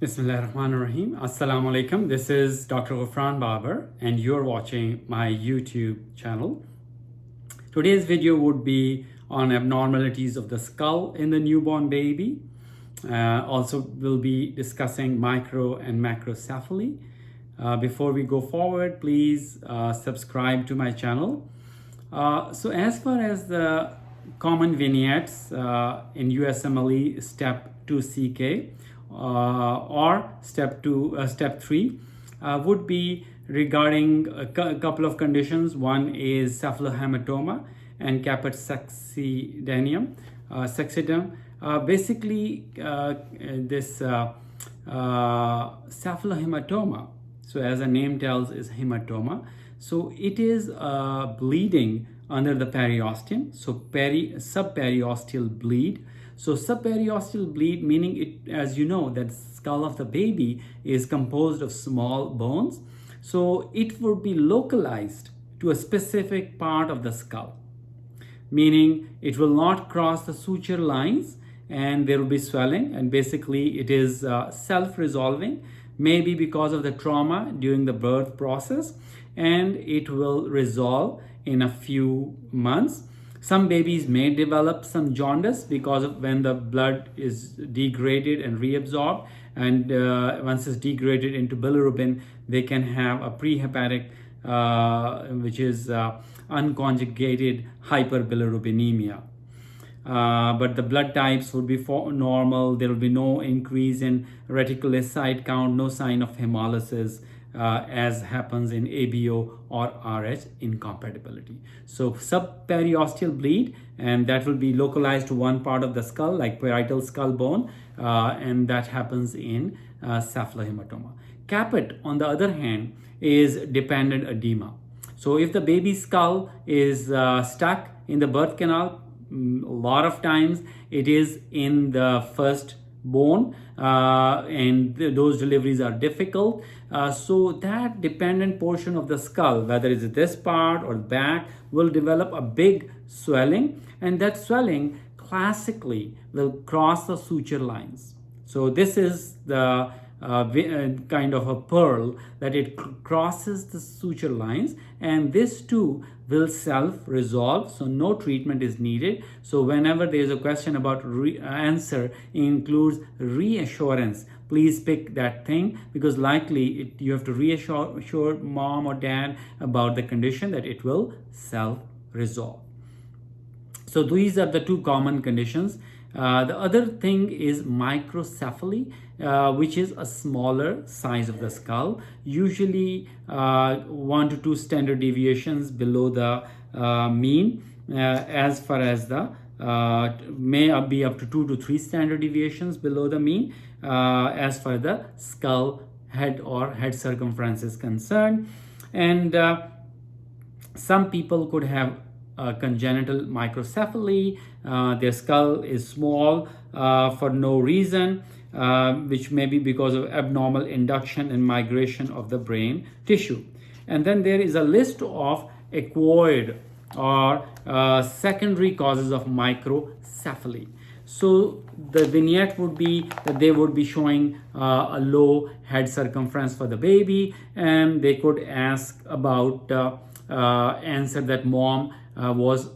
Bismillahirrahmanirrahim. Assalamu alaikum. This is Dr. Ghufran Babar and you're watching my YouTube channel. Today's video would be on abnormalities of the skull in the newborn baby. Also, we'll be discussing micro and macrocephaly. Before we go forward, please subscribe to my channel. So as far as the common vignettes in USMLE Step 2CK or Step 3 would be regarding a couple of conditions. One is cephalohematoma and caput succedaneum. Basically, this cephalohematoma, so as the name tells, is hematoma. So it is bleeding under the periosteum, so subperiosteal bleed. So subperiosteal bleed, meaning it, as you know, that skull of the baby is composed of small bones. So it would be localized to a specific part of the skull, meaning it will not cross the suture lines and there will be swelling, and basically it is self-resolving, maybe because of the trauma during the birth process, and it will resolve in a few months. Some babies may develop some jaundice because of when the blood is degraded and reabsorbed, and once it's degraded into bilirubin, they can have a prehepatic, which is unconjugated hyperbilirubinemia. But the blood types would be normal. There will be no increase in reticulocyte count, no sign of hemolysis, as happens in ABO or RH incompatibility. So subperiosteal bleed, and that will be localized to one part of the skull, like parietal skull bone, and that happens in cephalohematoma. Caput, on the other hand, is dependent edema. So if the baby's skull is stuck in the birth canal, a lot of times it is in the first bone, and those deliveries are difficult. So that dependent portion of the skull, whether it's this part or back, will develop a big swelling, and that swelling classically will cross the suture lines. So this is the kind of a pearl, that it crosses the suture lines, and this too will self-resolve, so no treatment is needed. So whenever there is a question about answer includes reassurance, please pick that thing, because likely you have to reassure mom or dad about the condition, that it will self-resolve. So these are the two common conditions. The other thing is microcephaly, which is a smaller size of the skull, usually 1 to 2 standard deviations below the mean, as far as the may be up to 2 to 3 standard deviations below the mean, as far as the skull head or head circumference is concerned. And some people could have congenital microcephaly. Their skull is small for no reason, which may be because of abnormal induction and migration of the brain tissue. And then there is a list of acquired or secondary causes of microcephaly. So the vignette would be that they would be showing a low head circumference for the baby, and they could ask about answer that mom was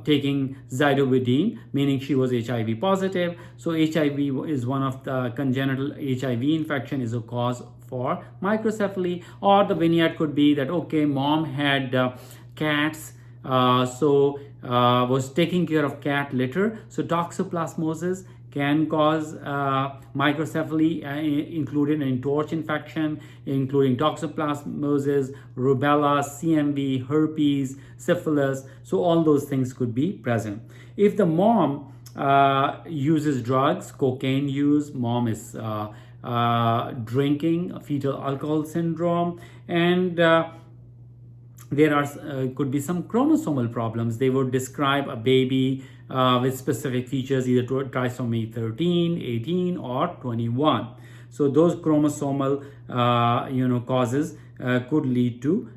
taking zidovudine, meaning she was HIV positive. So HIV is one of the congenital HIV infection is a cause for microcephaly. Or the vignette could be that, okay, mom had cats, was taking care of cat litter. So toxoplasmosis can cause microcephaly, including in torch infection, including toxoplasmosis, rubella, CMV, herpes, syphilis. So all those things could be present. If the mom uses drugs, cocaine use, mom is drinking, fetal alcohol syndrome, and there are could be some chromosomal problems. They would describe a baby with specific features, either trisomy 13, 18, or 21. So those chromosomal causes could lead to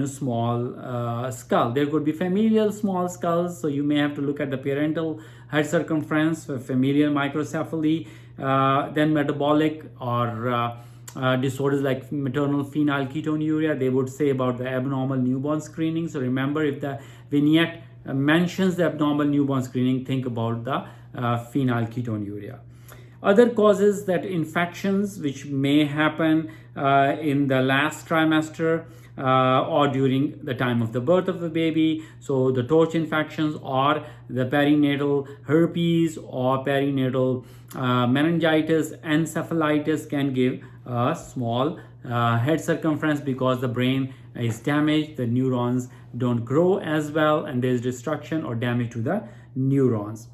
small skull. There could be familial small skulls, so you may have to look at the parental head circumference for familial microcephaly. Then metabolic or disorders like maternal phenylketonuria, they would say about the abnormal newborn screening. So remember, if the vignette mentions the abnormal newborn screening, think about the phenylketonuria. Other causes, that infections which may happen in the last trimester or during the time of the birth of the baby. So the torch infections or the perinatal herpes or perinatal meningitis, encephalitis can give a small head circumference because the brain is damaged, the neurons don't grow as well, and there is destruction or damage to the neurons.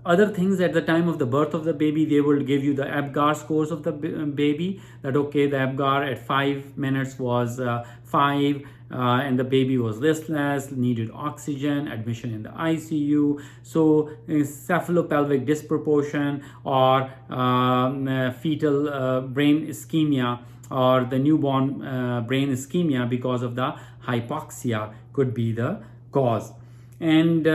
Other things, at the time of the birth of the baby, they will give you the Apgar scores of the baby, that okay, the Apgar at 5 minutes was 5, and the baby was listless, needed oxygen, admission in the ICU. So cephalopelvic disproportion or fetal brain ischemia or the newborn brain ischemia because of the hypoxia could be the cause. And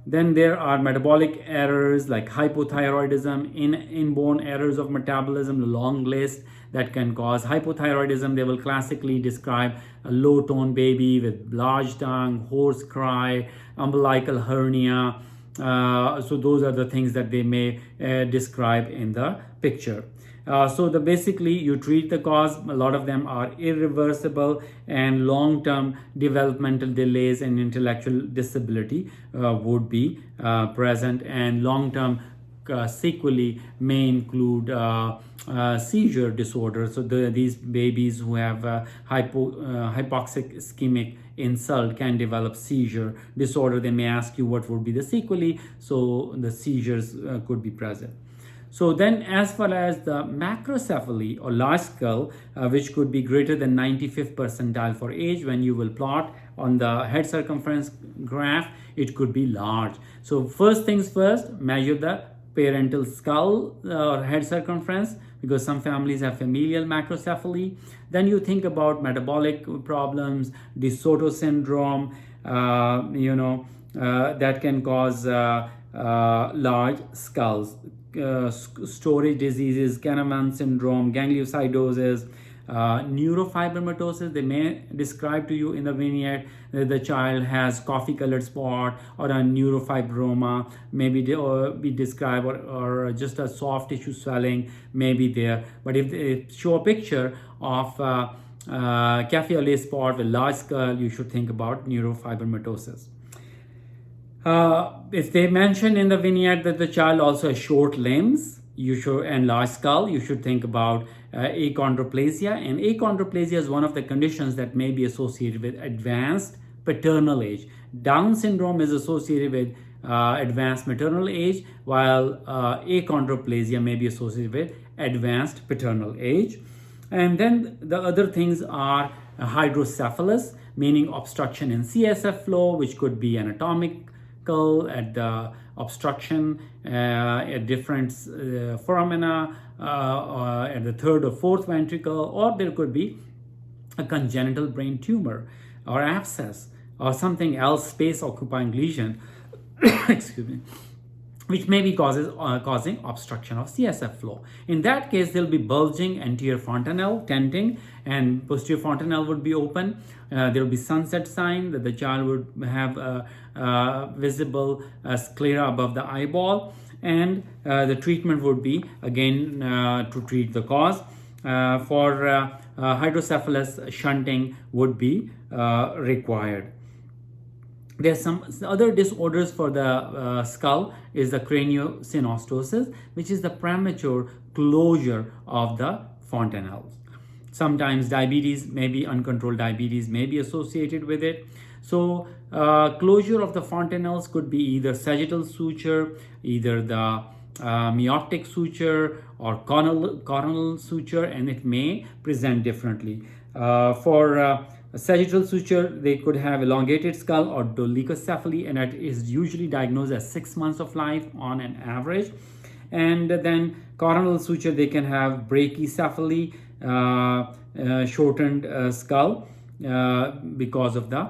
then there are metabolic errors like hypothyroidism, inborn errors of metabolism, a long list that can cause hypothyroidism. They will classically describe a low-tone baby with large tongue, hoarse cry, umbilical hernia. So those are the things that they may describe in the picture. So basically you treat the cause. A lot of them are irreversible, and long-term developmental delays and intellectual disability would be present, and long-term sequelae may include seizure disorder. So these babies who have hypoxic ischemic insult can develop seizure disorder. They may ask you what would be the sequelae, so the seizures could be present. So then, as far as the macrocephaly or large skull, which could be greater than 95th percentile for age, when you will plot on the head circumference graph, it could be large. So first things first, measure the parental skull or head circumference, because some families have familial macrocephaly. Then you think about metabolic problems, De Soto syndrome, that can cause large skulls. Storage diseases, Canavan syndrome, gangliosidosis, neurofibromatosis. They may describe to you in the vignette that the child has coffee colored spot or a neurofibroma, maybe they be described, or just a soft tissue swelling may be there. But if they show a picture of cafe au lait spot with large skull, you should think about neurofibromatosis. If they mention in the vignette that the child also has short limbs, and large skull, you should think about achondroplasia. And achondroplasia is one of the conditions that may be associated with advanced paternal age. Down syndrome is associated with advanced maternal age, while achondroplasia may be associated with advanced paternal age. And then the other things are hydrocephalus, meaning obstruction in CSF flow, which could be anatomical at the obstruction at different foramina at the third or fourth ventricle, or there could be a congenital brain tumor or abscess or something else, space occupying lesion excuse me, which may be causing obstruction of CSF flow. In that case, there will be bulging anterior fontanelle, tenting, and posterior fontanelle would be open. There will be sunset sign that the child would have visible sclera above the eyeball, and the treatment would be again to treat the cause. For hydrocephalus, shunting would be required. There's some other disorders for the skull is the craniosynostosis, which is the premature closure of the fontanelles. Sometimes diabetes, maybe uncontrolled diabetes, may be associated with it. So closure of the fontanelles could be either sagittal suture, either the meiotic suture or coronal suture, and it may present differently. For A sagittal suture, they could have elongated skull or dolichocephaly, and that is usually diagnosed as 6 months of life on an average. And then coronal suture, they can have brachycephaly, shortened skull because of the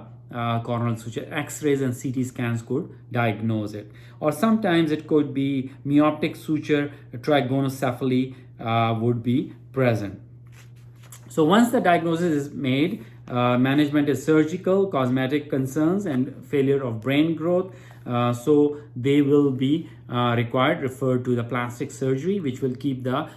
coronal suture. X-rays and CT scans could diagnose it. Or sometimes it could be meoptic suture, trigonocephaly would be present. So once the diagnosis is made, management is surgical, cosmetic concerns, and failure of brain growth. So they will be referred to the plastic surgery, which will keep the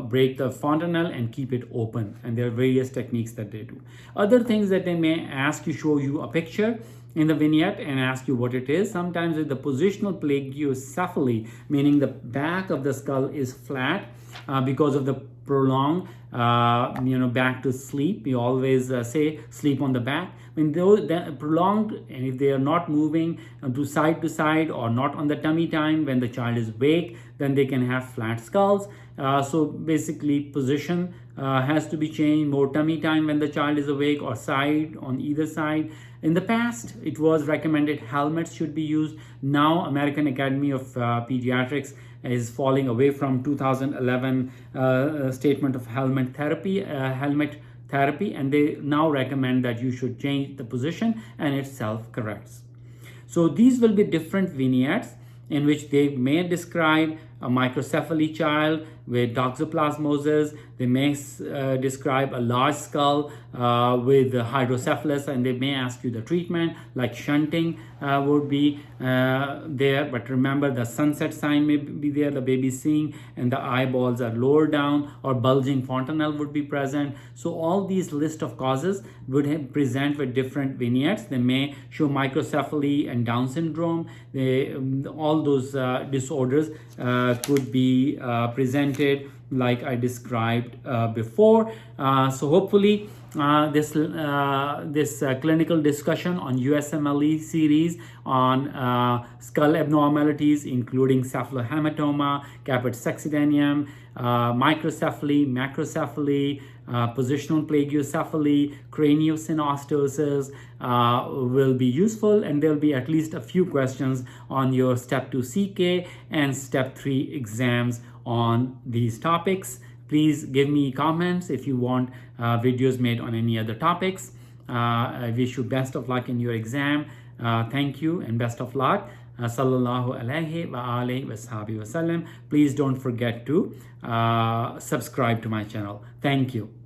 break the fontanelle and keep it open. And there are various techniques that they do. Other things that they may ask you, show you a picture in the vignette and ask you what it is. Sometimes with the positional plagiocephaly, meaning the back of the skull is flat because of the prolonged back to sleep. We always say sleep on the back. When those prolonged, and if they are not moving to side or not on the tummy time when the child is awake, then they can have flat skulls. So basically position has to be changed, more tummy time when the child is awake, or side on either side. In the past, it was recommended helmets should be used. Now American Academy of Pediatrics is falling away from 2011 statement of helmet therapy, and they now recommend that you should change the position and it self-corrects. So these will be different vignettes in which they may describe a microcephaly child with toxoplasmosis. They may describe a large skull with hydrocephalus, and they may ask you the treatment, like shunting would be there. But remember, the sunset sign may be there, the baby seeing, and the eyeballs are lower down, or bulging fontanelle would be present. So all these list of causes would present with different vignettes. They may show microcephaly and Down syndrome. All those disorders could be presented like I described before. So hopefully this clinical discussion on USMLE series on skull abnormalities, including cephalohematoma, caput succedaneum, microcephaly, macrocephaly, positional plagiocephaly, craniosynostosis will be useful, and there will be at least a few questions on your step 2 CK and step 3 exams on these topics. Please give me comments if you want videos made on any other topics. I wish you best of luck in your exam. Thank you and best of luck. Sallallahu alaihi wa alihi wa sahbihi wa sallam. Please don't forget to subscribe to my channel. Thank you.